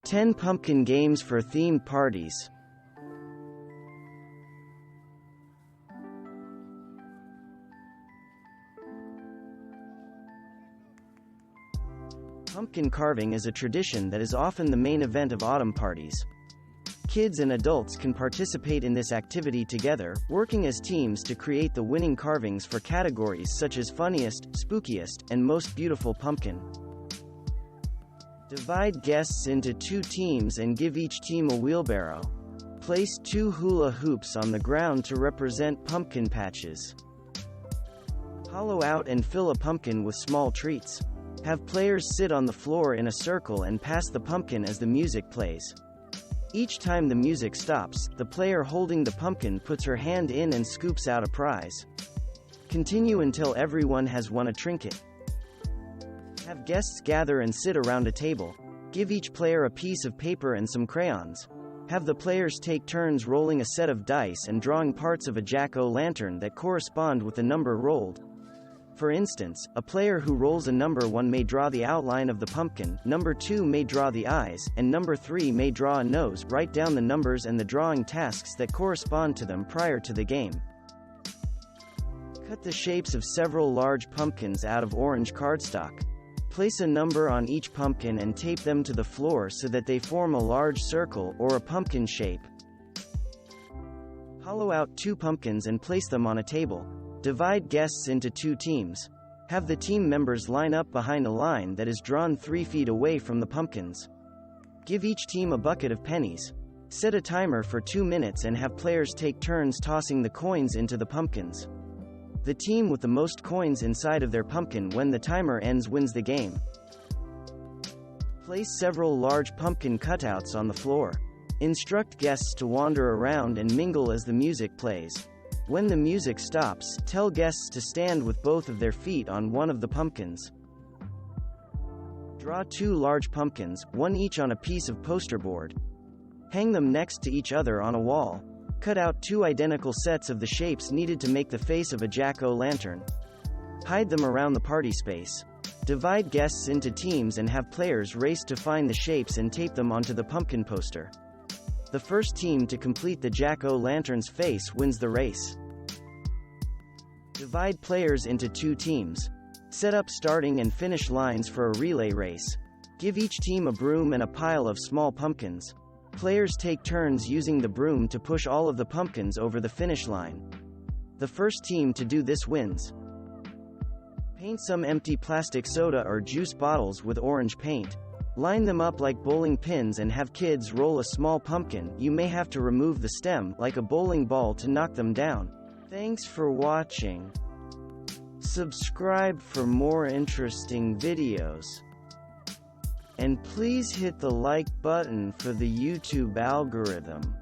10 pumpkin games for themed parties. Pumpkin carving is a tradition that is often the main event of autumn parties. Kids and adults can participate in this activity together, working as teams to create the winning carvings for categories such as funniest, spookiest, and most beautiful pumpkin. Divide guests into 2 teams and give each team a wheelbarrow. Place 2 hula hoops on the ground to represent pumpkin patches. Hollow out and fill a pumpkin with small treats. Have players sit on the floor in a circle and pass the pumpkin as the music plays. Each time the music stops, the player holding the pumpkin puts her hand in and scoops out a prize. Continue until everyone has won a trinket. Have guests gather and sit around a table. Give each player a piece of paper and some crayons. Have the players take turns rolling a set of dice and drawing parts of a jack-o'-lantern that correspond with the number rolled. For instance, a player who rolls a number 1 may draw the outline of the pumpkin, number 2 may draw the eyes, and number 3 may draw a nose. Write down the numbers and the drawing tasks that correspond to them prior to the game. Cut the shapes of several large pumpkins out of orange cardstock. Place a number on each pumpkin and tape them to the floor so that they form a large circle, or a pumpkin shape. Hollow out 2 pumpkins and place them on a table. Divide guests into 2 teams. Have the team members line up behind a line that is drawn 3 feet away from the pumpkins. Give each team a bucket of pennies. Set a timer for 2 minutes and have players take turns tossing the coins into the pumpkins. The team with the most coins inside of their pumpkin when the timer ends wins the game. Place several large pumpkin cutouts on the floor. Instruct guests to wander around and mingle as the music plays. When the music stops, tell guests to stand with both of their feet on one of the pumpkins. Draw 2 large pumpkins, 1 each on a piece of poster board. Hang them next to each other on a wall. Cut out 2 identical sets of the shapes needed to make the face of a jack-o'-lantern. Hide them around the party space. Divide guests into teams and have players race to find the shapes and tape them onto the pumpkin poster. The first team to complete the jack-o'-lantern's face wins the race. Divide players into 2 teams. Set up starting and finish lines for a relay race. Give each team a broom and a pile of small pumpkins. Players take turns using the broom to push all of the pumpkins over the finish line. The first team to do this wins. Paint some empty plastic soda or juice bottles with orange paint. Line them up like bowling pins and have kids roll a small pumpkin. You may have to remove the stem, like a bowling ball, to knock them down. Thanks for watching. Subscribe for more interesting videos. And please hit the like button for the YouTube algorithm.